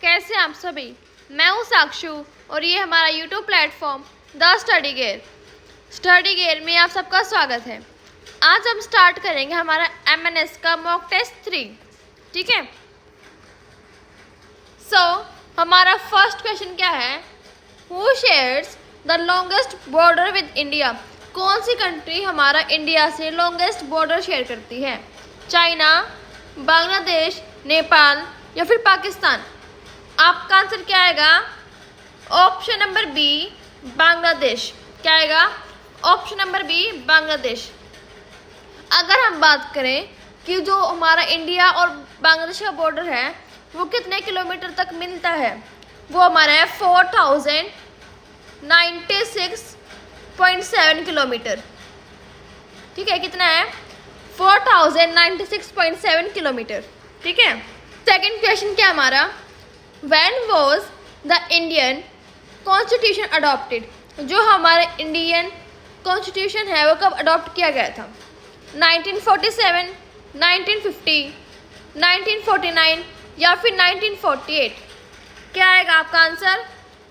कैसे आप सभी। मैं हूँ साक्षु और ये हमारा YouTube platform the study gear में आप सबका स्वागत है। आज हम स्टार्ट करेंगे हमारा MNS का मॉक टेस्ट 3। ठीक है। हमारा फर्स्ट क्वेश्चन क्या है, who shares the longest border with India. कौन सी कंट्री हमारा इंडिया से लॉन्गेस्ट बॉर्डर शेयर करती है, चाइना, बांग्लादेश, नेपाल या फिर पाकिस्तान। आपका आंसर क्या आएगा, ऑप्शन नंबर बी बांग्लादेश। क्या आएगा, ऑप्शन नंबर बी बांग्लादेश। अगर हम बात करें कि जो हमारा इंडिया और बांग्लादेश का बॉर्डर है वो कितने किलोमीटर तक मिलता है, वो हमारा है 4096.7 किलोमीटर। ठीक है, कितना है 4096.7 किलोमीटर। ठीक है। सेकंड क्वेश्चन क्या हमारा, when was the Indian constitution adopted. जो हमारा इंडियन कॉन्स्टिट्यूशन है वो कब अडॉप्ट किया गया था, 1947, 1950, 1949 या फिर 1948। क्या आएगा आपका आंसर,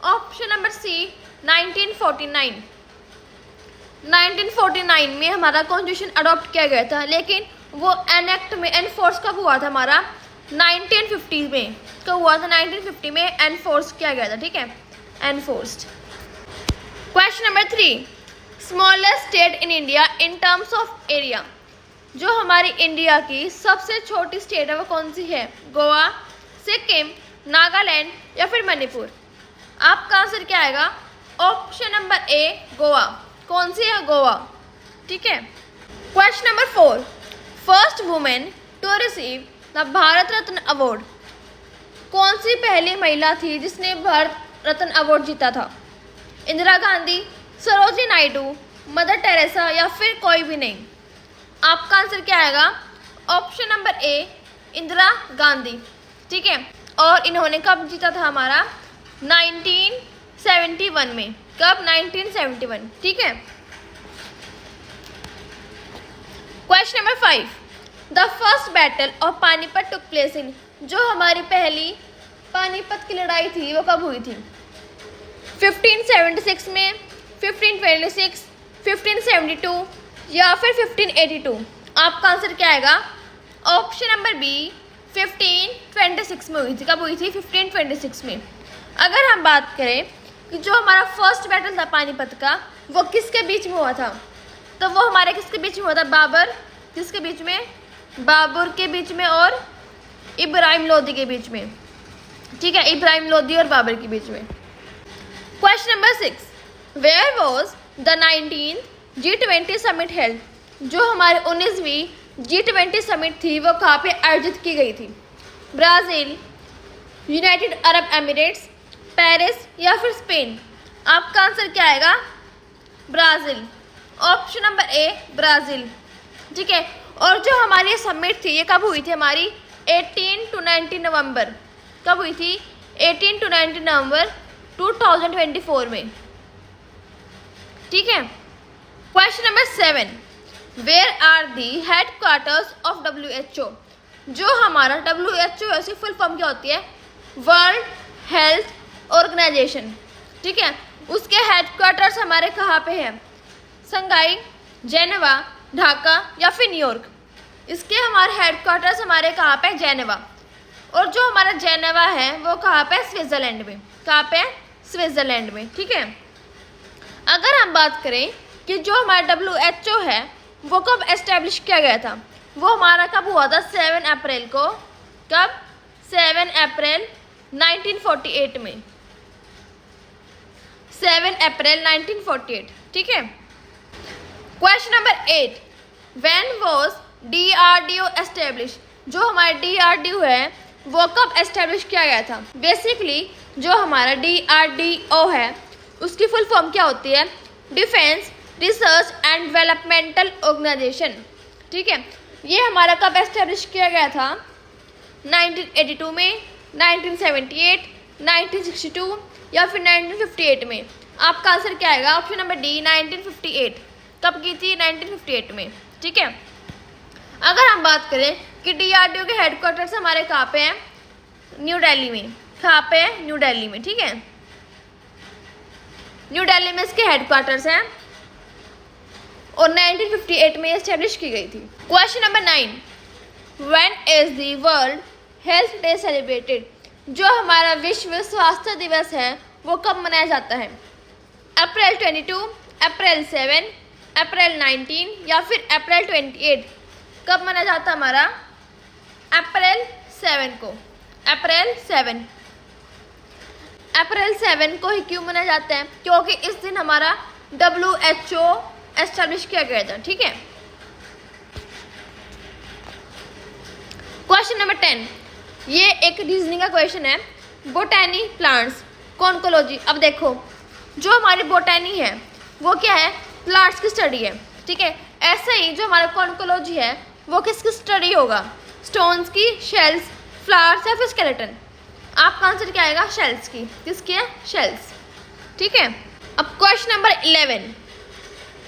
ऑप्शन नंबर सी 1949। 1949 में हमारा कॉन्स्टिट्यूशन अडॉप्ट किया गया था, लेकिन वो एनेक्ट में एनफोर्स कब हुआ था हमारा 1950 में। कब हुआ था, 1950 में एनफोर्स किया गया था। ठीक है, enforced. Question number 3, smallest state in India in terms of area. जो हमारी इंडिया की सबसे छोटी स्टेट है वो कौन सी है, गोवा, सिक्किम, नागालैंड या फिर मणिपुर। आपका आंसर क्या आएगा, ऑप्शन नंबर ए गोवा। कौन सी है, गोवा। ठीक है। Question number 4, first women to receive the Bharat Ratna award. कौन सी पहली महिला थी जिसने भारत रत्न अवार्ड जीता था, इंदिरा गांधी, सरोजिनी नायडू, मदर टेरेसा या फिर कोई भी नहीं। आपका आंसर क्या आएगा, ऑप्शन नंबर ए इंदिरा गांधी। ठीक है। और इन्होंने कब जीता था हमारा 1971 में। कब, 1971। ठीक है। Question number 5, the first battle of Panipat took place in. जो हमारी पहली पानीपत की लड़ाई थी वो कब हुई थी, 1576 में, 1526, 1572 या फिर 1582। आपका आंसर क्या आएगा, ऑप्शन नंबर बी 1526 में हुई थी। कब हुई थी, 1526 में। अगर हम बात करें कि जो हमारा फर्स्ट बैटल था पानीपत का वो किसके बीच में हुआ था, तो वो हमारे किसके बीच में हुआ था, बाबर, किसके बीच में, बाबर के बीच में और इब्राहिम लोदी के बीच में। ठीक है, इब्राहिम लोदी और बाबर के बीच में। Question number 6, where was the 19th G20 summit held. जो हमारी 19वीं G20 समिट थी वो कहाँ पे आयोजित की गई थी, Brazil, United Arab Emirates, Paris या फिर स्पेन। आपका आंसर क्या आएगा, ब्राज़ील। ऑप्शन नंबर ए ब्राज़ील। ठीक है। और जो हमारी समिट थी ये कब हुई थी, हमारी 18 to 19 नवंबर। कब हुई थी, 18 to 19 नवंबर 2024 में। ठीक है। Question number 7, where are the headquarters of WHO। जो हमारा WHO है उसकी फुल फॉर्म क्या होती है, वर्ल्ड हेल्थ ऑर्गेनाइजेशन। ठीक है। उसके हेडक्वार्टर्स हमारे कहाँ पे हैं, संघाई, जेनेवा, ढाका या फिर न्यूयॉर्क। इसके हमारे हेडक्वार्टर्स हमारे कहाँ पे, जेनेवा। और जो हमारा जेनेवा है वो कहाँ पे, स्विट्ज़रलैंड में। कहाँ पे, स्विट्ज़रलैंड में। ठीक है। अगर हम बात करें कि जो हमारा WHO है वो कब एस्टेब्लिश किया गया था, वो हमारा कब हुआ था, 7 अप्रैल को। कब, 7 अप्रैल 1948 में। 7 अप्रैल 1948। ठीक है। Question number 8, when was DRDO establish. जो हमारा DRDO है वो कब एस्टेब्लिश किया गया था। बेसिकली जो हमारा DRDO है उसकी फुल फॉर्म क्या होती है, defence research and developmental organisation. ठीक है। ये हमारा कब एस्टेब्लिश किया गया था, 1982 में, 1978, 1962 या फिर 1958 में। आपका आंसर क्या आएगा, ऑप्शन नंबर डी 1958। कब की थी, 1958 में। ठीक है। अगर हम बात करें कि DRDO के हेडक्वार्टर्स हमारे कहाँ पे हैं, न्यू दिल्ली में। कहाँ पे है? न्यू दिल्ली में। ठीक है, न्यू दिल्ली में इसके हेडक्वार्टर्स हैं और 1958 में एस्टेब्लिश की गई थी। Question number 9, when is the world health day celebrated? जो हमारा विश्व स्वास्थ्य दिवस है वो कब मनाया जाता है? अप्रैल 22, अप्रैल 7, अप्रैल 19 या फिर अप्रैल 28? कब मनाया जाता है हमारा? अप्रैल 7 को। अप्रैल 7, अप्रैल 7 को ही क्यों मनाया जाता है? क्योंकि इस दिन हमारा WHO एस्टेब्लिश किया गया था। ठीक है, क्वेश्चन नंबर 10, ये एक रीजनिंग का क्वेश्चन है। Botany plants conchology. अब देखो, जो हमारी बोटैनी है वो क्या है? प्लांट्स की स्टडी है। ठीक है, ऐसे ही जो हमारा कॉन्कोलॉजी है वो किसकी स्टडी होगा? स्टोन्स की, शेल्स, फ्लावर्स या फिर स्केलेटन? आपका आंसर क्या आएगा? शेल्स की। किसकी है? शेल्स। ठीक है, अब question number 11,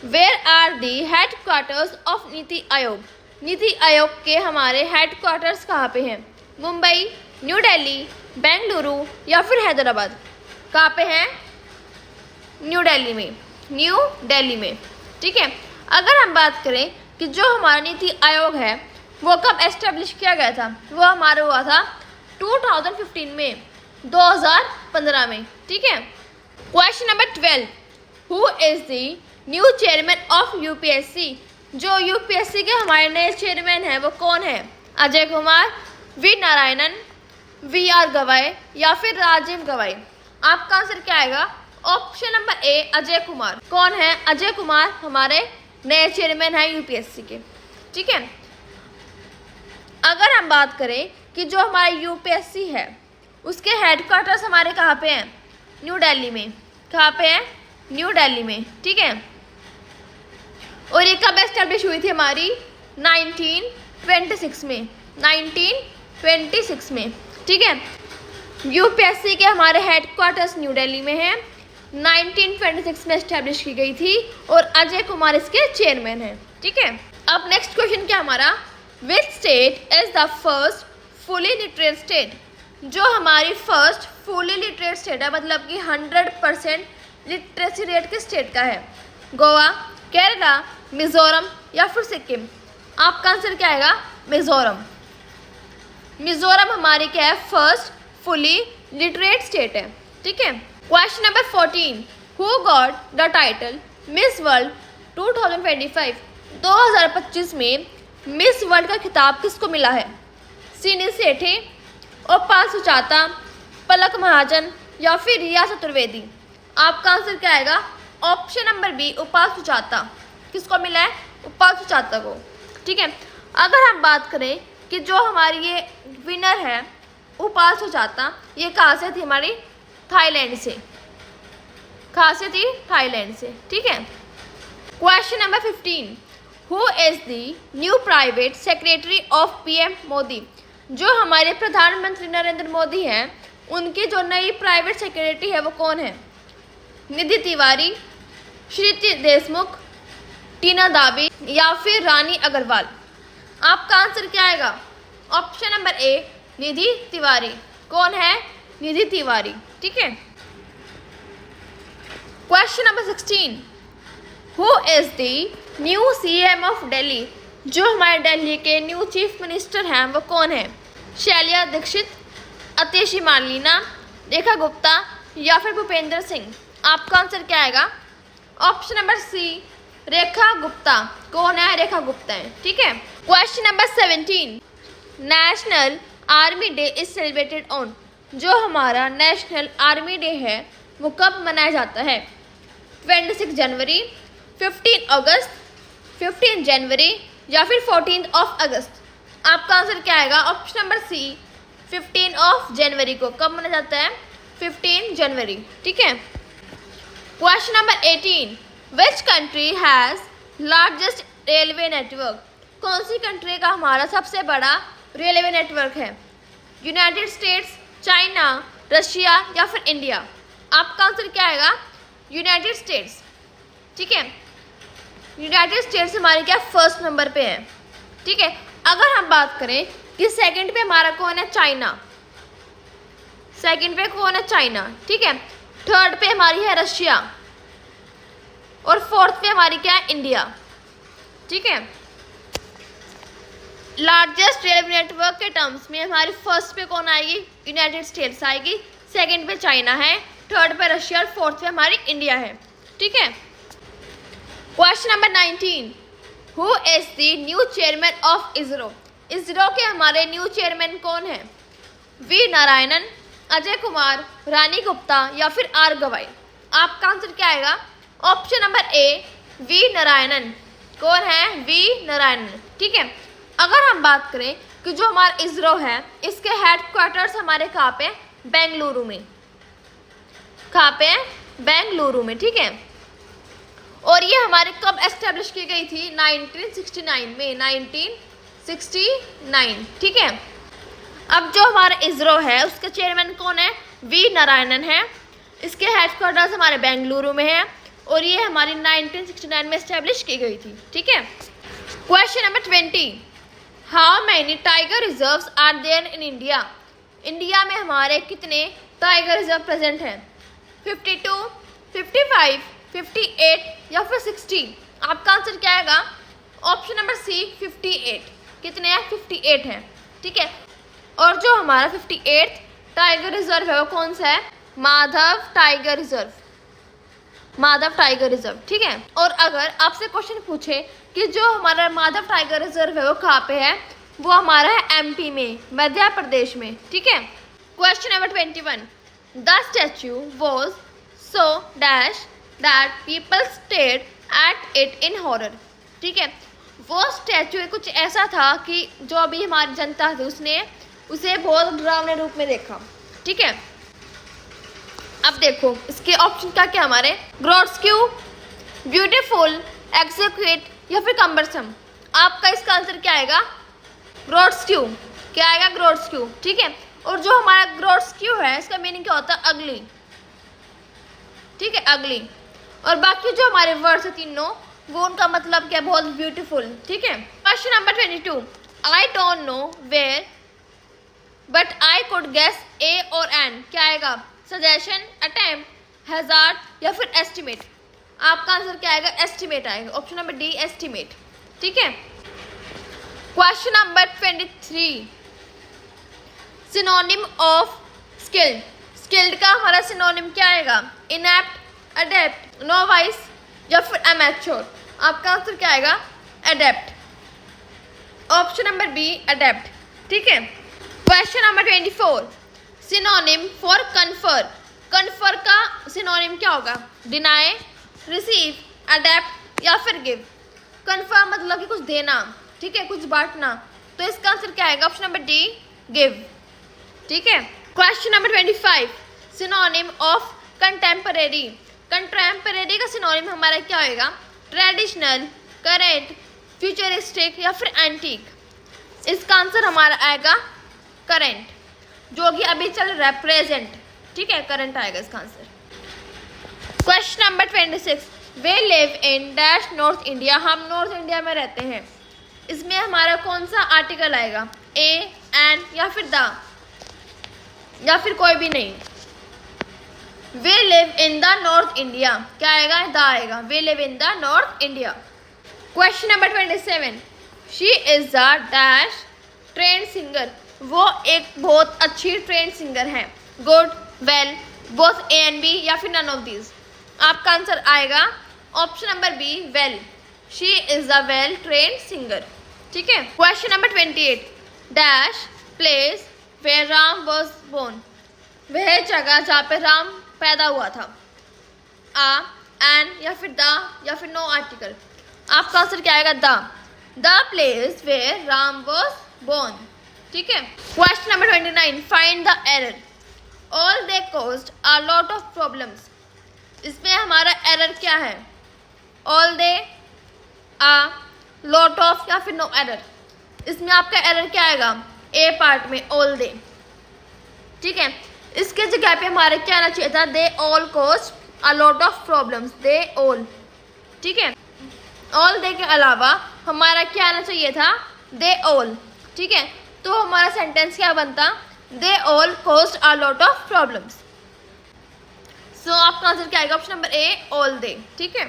where are the headquarters of NITI Aayog? NITI Aayog के हमारे हेडक्वार्टर्स कहाँ पे हैं? मुंबई, न्यू दिल्ली, बेंगलुरु या फिर हैदराबाद? कहाँ पे हैं? न्यू दिल्ली में। न्यू दिल्ली में। ठीक है, अगर हम बात करें कि जो हमारा नीति आयोग है वो कब एस्टेब्लिश किया गया था? वो हमारा हुआ था 2015 में, 2015 में। ठीक है, question number 12, who is the new chairman of UPSC? जो UPSC के हमारे नए चेयरमैन हैं वो कौन है? अजय कुमार, वी नारायणन, VR गवाई या फिर राजीव गवाई? आपका आंसर क्या आएगा? ऑप्शन नंबर ए, अजय कुमार। कौन है? अजय कुमार हमारे नए चेयरमैन हैं UPSC के। ठीक है, अगर हम बात करें कि जो हमारा UPSC है उसके हेडक्वार्टर्स हमारे कहाँ पे हैं? न्यू दिल्ली में। कहाँ पे है? न्यू दिल्ली में। ठीक है, और ये कब एस्टेब्लिश हुई थी हमारी? 1926 में। 1926 में। ठीक है, UPSC के हमारे हेडक्वार्टर्स न्यू दिल्ली में हैं, 1926 में एस्टेब्लिश की गई थी और अजय कुमार इसके चेयरमैन हैं। ठीक है, अब नेक्स्ट क्वेश्चन क्या हमारा? Which state is the first fully literate state? जो हमारी फर्स्ट फुली लिटरेट स्टेट है, मतलब कि 100% लिटरेसी रेट किस स्टेट का है? गोवा, केरला, मिजोरम या फिर सिक्किम? आपका आंसर क्या आएगा? मिजोरम। मिजोरम हमारी क्या है? फर्स्ट फुली लिटरेट स्टेट है। ठीक है, question number 14, who got the title miss world 2025? 2025 में मिस वर्ल्ड का खिताब किसको मिला है? सीनी सेठी, उपाल सुचाता, पलक महाजन या फिर रिया चतुर्वेदी? आपका आंसर क्या आएगा? ऑप्शन नंबर बी, उपाल सुचाता। किसको मिला है? उपाल सुचाता को। ठीक है, अगर हम बात करें कि जो हमारी ये विनर है उपाल सुचाता, ये कहाँ से थी? हमारी थाईलैंड से। कहाँ से थी? थाईलैंड से। ठीक है, question number 15, who is the new private secretary of PM Modi? जो हमारे प्रधानमंत्री नरेंद्र मोदी हैं उनकी जो नई प्राइवेट सेक्रेटरी है वो कौन है? निधि तिवारी, श्रुति देशमुख, टीना दावी या फिर रानी अग्रवाल? आपका आंसर क्या आएगा? ऑप्शन नंबर ए, निधि तिवारी। कौन है? निधि तिवारी। ठीक है, question number 16, who is the new CM of Delhi? जो हमारे दिल्ली के न्यू चीफ मिनिस्टर हैं वो कौन है? शैल्या दीक्षित, अतिशी मार्लिना, रेखा गुप्ता या फिर भूपेंद्र सिंह? आपका आंसर क्या आएगा? ऑप्शन नंबर सी, रेखा गुप्ता। कौन है? रेखा गुप्ता है। ठीक है, question number 17, national army day is celebrated on? जो हमारा नेशनल आर्मी डे है वो कब मनाया जाता है? 26 जनवरी, 15 अगस्त, 15 जनवरी या फिर 14 अगस्त? आपका आंसर क्या आएगा? ऑप्शन नंबर सी, 15 जनवरी को। कब मनाया जाता है? 15 जनवरी। ठीक है, question number 18, which country has largest railway network? कौन सी कंट्री का हमारा सबसे बड़ा रेलवे नेटवर्क है? यूनाइटेड स्टेट्स, चाइना, रशिया या फिर इंडिया? आपका आंसर क्या आएगा? United states. ठीक है, यूनाइटेड स्टेट्स हमारे क्या फर्स्ट नंबर पे है। ठीक है, अगर हम बात करें कि सेकंड पे हमारा कौन है? चाइना। सेकंड पे कौन है? चाइना, ठीक है। थर्ड पे हमारी है रशिया और फोर्थ पे हमारी क्या है? इंडिया, ठीक है। लार्जेस्ट रेलवे नेटवर्क के टर्म्स में हमारी फर्स्ट पे कौन आएगी? यूनाइटेड स्टेट्स आएगी, सेकंड पे चाइना है, थर्ड पे रशिया और फोर्थ पे हमारी इंडिया है, ठीक है। Question number 19, who is the new chairman of ISRO? ISRO के हमारे न्यू चेयरमैन कौन है? वी नारायणन, अजय कुमार, रानी गुप्ता या फिर आर गवाई? आपका आंसर क्या आएगा? Option number A, V Narayanan. कौन है? वी नारायणन, ठीक है। अगर हम बात करें कि जो हमारा इसरो है इसके हेडक्वार्टर्स हमारे कहाँ पे? बेंगलुरु में। कहाँ पे? बेंगलुरु में, ठीक है। और ये हमारे कब एस्टेब्लिश की गई थी? 1969 में, 1969, ठीक है। अब जो हमारा इसरो है उसके चेयरमैन कौन है? वी नारायणन है। इसके हेडक्वार्टर्स हमारे बेंगलुरु में है और ये हमारी 1969 में एस्टेब्लिश की गई थी, ठीक है। Question number 20, how many tiger reserves are there in India? India में हमारे कितने टाइगर रिजर्व प्रेजेंट हैं? 52, 55, 58 या फिर 60? आपका आंसर क्या आएगा? Option number C, 58। कितने हैं? 58 हैं, ठीक है। और जो हमारा 58 टाइगर रिजर्व है वो कौन सा है? Madhav tiger reserve, Madhav tiger reserve, ठीक है। और अगर आपसे क्वेश्चन पूछे कि जो हमारा माधव टाइगर रिजर्व है वो कहाँ पे है? वो हमारा है एमपी में, मध्य प्रदेश में, ठीक है। Question number 21, the statue was so dash that people stayed at it in horror, ठीक है। वो स्टैच्यू कुछ ऐसा था कि जो अभी हमारी जनता थी उसने उसे बहुत डरावने रूप में देखा, ठीक है। अब देखो इसके ऑप्शन क्या क्या हमारे? ग्रोट्स्क्यू, ब्यूटीफुल, एक्सिक्यूट या फिर कम्बरसम? आपका इसका आंसर क्या आएगा? ग्रोट्स्क्यू। क्या आएगा? ग्रोट्स्क्यू, ठीक है। और जो हमारा ग्रोट्स्क्यू है इसका मीनिंग क्या होता है? अगली, ठीक है, अगली। और बाकी जो हमारे वर्ड्स है तीनों वो उनका मतलब क्या? बहुत ब्यूटीफुल, ठीक है। Question number 22, I don't know where but I could guess A और एन? क्या आएगा? सजेशन, अटेम्प्ट, हैजार्ड या फिर एस्टिमेट? आपका आंसर क्या आएगा? एस्टिमेट आएगा, ऑप्शन नंबर डी, एस्टिमेट, ठीक है। Question number 23, synonym of skilled? Skilled का हमारा सिनोनिम क्या आएगा? इनएप्ट, अडेप्ट, नोवाइस या फिर अमेच्योर? आपका आंसर क्या आएगा? Adept, option number B, adept, ठीक है। Question number 24, synonym for confer? Confer का सिनोनिम क्या होगा? डिनाई, रिसीव, अडेप्ट या फिर गिव? कन्फर मतलब कि कुछ देना, ठीक है, कुछ बांटना, तो इसका आंसर क्या आएगा? ऑप्शन नंबर डी, गिव, ठीक है। Question number 25, synonym of contemporary? Contemporary का सिनोनिम हमारा क्या होगा? ट्रेडिशनल, करेंट, फ्यूचरिस्टिक या फिर एंटीक? इसका आंसर हमारा आएगा करेंट, जो कि अभी चल रहा है, प्रेजेंट, ठीक है, करंट आएगा इसका answer. Question number 26, way live in dash north India? हम नॉर्थ इंडिया में रहते हैं। इसमें हमारा कौन सा आर्टिकल आएगा? ए, एन या फिर द या फिर कोई भी नहीं? We live in the north India, क्या आएगा? द आएगा, we live in the north India. Question number 27, she is the dash trained singer? वो एक बहुत अच्छी ट्रेंड सिंगर है। Good, well, both A and B या फिर नन ऑफ दीज? आपका आंसर आएगा option number B, well, she is the well trained singer, ठीक है। Question number 28, dash place where Ram was born? वह जगह जहाँ पे राम पैदा हुआ था। आ, एन या फिर द या फिर नो आर्टिकल? आपका आंसर क्या आएगा? The place where Ram was born, ठीक है। Question number 29, find the error? All they caused a lot of problems? इसमें हमारा एरर क्या है? All they, a, lot of या फिर नो एरर? इसमें आपका एरर क्या आएगा? ए पार्ट में, ऑल दे, ठीक है। इसके जगह पे हमारे क्या आना चाहिए था? दे all caused a lot of problems, they all, ठीक है। ऑल दे के अलावा हमारा क्या आना चाहिए था? दे ऑल, ठीक है। तो हमारा सेंटेंस क्या बनता? They all caused a lot of problems. So आपका आंसर क्या आएगा? Option number A, all they. ठीक है।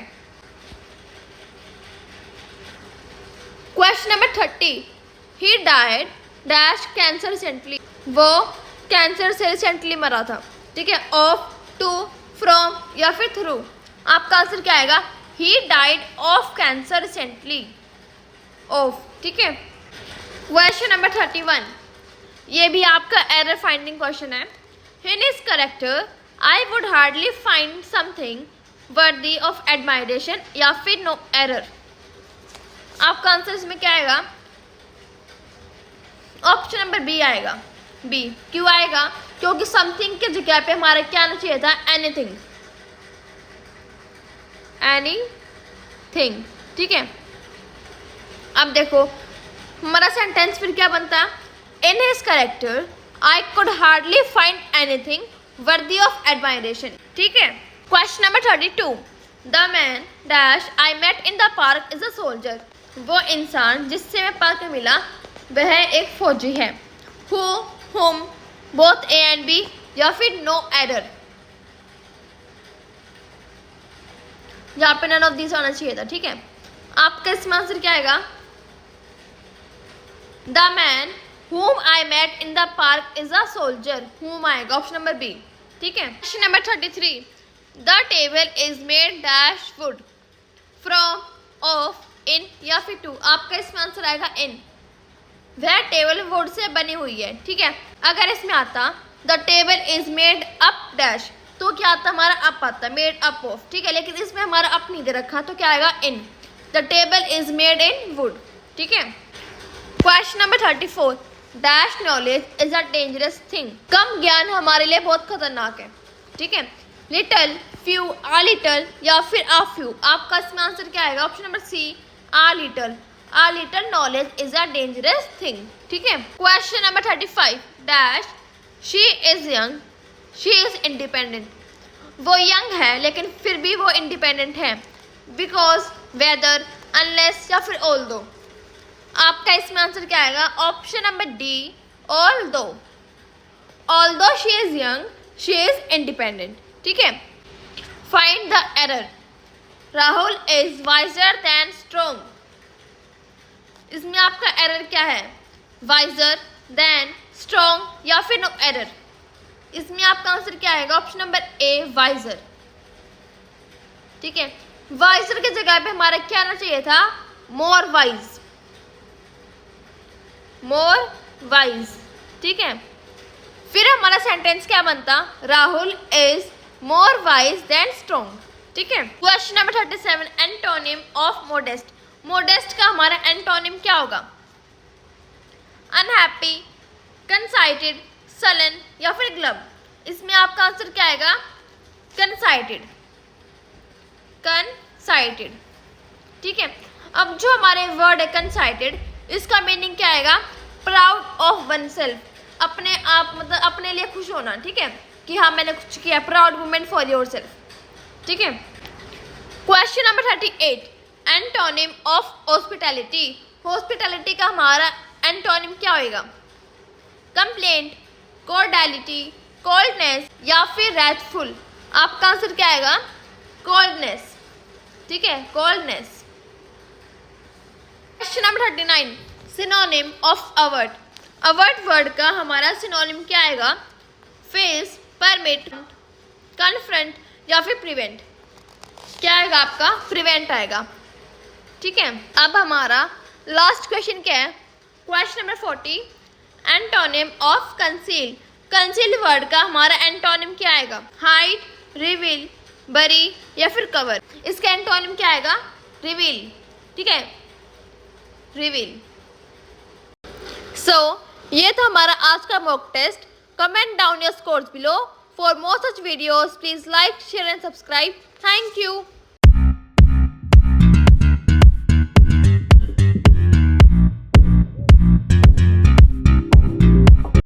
Question number 30, he died dash cancer recently. वो कैंसर से रिसेंटली मरा था। ठीक है। ऑफ, टू, फ्रॉम या फिर थ्रू। आपका आंसर क्या आएगा? He died of cancer recently. Of. ठीक है। क्वेश्चन नंबर 31, ये भी आपका एरर फाइंडिंग क्वेश्चन है। In his character I would hardly find something वर्दी ऑफ एडमायरेशन या फिर नो एरर। आपका आंसर इसमें क्या आएगा? ऑप्शन नंबर बी आएगा। बी। क्यों आएगा? क्योंकि समथिंग के जगह पे हमारा क्या आना चाहिए था? एनीथिंग। एनीथिंग। ठीक है। अब देखो हमारा सेंटेंस फिर क्या बनता है? In his character I could hardly find anything worthy of admiration. ठीक है। Question number 32, the man dash I met in the park is a soldier. वो इंसान जिससे मैं पार्क में मिला वह एक फौजी है। हु, हुम, बोथ ए एंड बी या फिर नो एरर। यहाँ पे नन ऑफ दिस आना चाहिए था। ठीक है। आपका इसमें आंसर क्या आएगा? The man whom I met in the park is a soldier। whom आएगा ऑप्शन नंबर बी। ठीक है। Question number 33, the table is made dash wood from, of, in या फिर टू। आपका इसमें आंसर आएगा इन। वह टेबल वुड से बनी हुई है। ठीक है। अगर इसमें आता the table is made up dash तो क्या आता? हमारा अप आता, मेड अप ऑफ। ठीक है। लेकिन इसमें हमारा अप नहीं दे रखा तो क्या आएगा? In. The table is made in wood. ठीक है। Question number 34, dash knowledge is a dangerous thing. कम ज्ञान हमारे लिए बहुत खतरनाक है। ठीक है। लिटल, फ्यू, आ लिटल या फिर आ फ्यू। आपका इसमें आंसर क्या आएगा? Option number C, a little. A little knowledge is a dangerous thing. ठीक है। Question number 35, dash she is young she is independent. वो यंग है लेकिन फिर भी वो इंडिपेंडेंट है। बिकॉज, वेदर, अनलेस या फिर ऑल दो। आपका इसमें आंसर क्या आएगा? ऑप्शन नंबर डी, ऑल दो। ऑल दो she is young she is independent. ठीक है। Find the error. Rahul is visor then strong. इसमें आपका एरर क्या है? वाइजर, देन, स्ट्रॉन्ग या फिर नो एरर। इसमें आपका आंसर क्या आएगा? Option number A, wiser. ठीक है। वाइजर की जगह पे हमारा क्या आना चाहिए था? More wise. More wise. ठीक है। फिर हमारा सेंटेंस क्या बनता? Rahul is more wise than strong. ठीक है। Question number 37, antonym of modest. Modest का हमारा एंटोनिम क्या होगा? अनहैप्पी, कंसाइटेड, सलन या फिर ग्लब। इसमें आपका आंसर क्या आएगा? कंसाइटेड। कंसाइटेड। ठीक है। अब जो हमारे वर्ड है कंसाइटेड, इसका मीनिंग क्या आएगा? Proud of one self. अपने आप मतलब अपने लिए खुश होना। ठीक है। कि हाँ मैंने कुछ किया। Proud women for your self. ठीक है। Question number 38, antonym of hospitality. Hospitality का हमारा एंटोनिम क्या होएगा? कंप्लेंट, कॉर्डियलिटी, कोल्डनेस या फिर रैथफुल। आपका आंसर क्या आएगा? कोल्डनेस। ठीक है। Coldness. Question number 39, synonym of avert. Avert word का हमारा सिनोनिम क्या आएगा? फेस, परमिट, कन्फ्रंट या फिर प्रिवेंट। क्या आएगा आपका? प्रिवेंट आएगा। ठीक है। अब हमारा लास्ट क्वेश्चन क्या है? Question number 40, antonym of conceal. Conceal word का हमारा एंटोनिम क्या आएगा? हाइड, रिवील, बरी या फिर कवर। इसका एंटोनिम क्या आएगा? रिवील। ठीक है। रिवील। सो ये था हमारा आज का mock test. Comment down your scores below. For more such videos please like, share and subscribe. Thank you.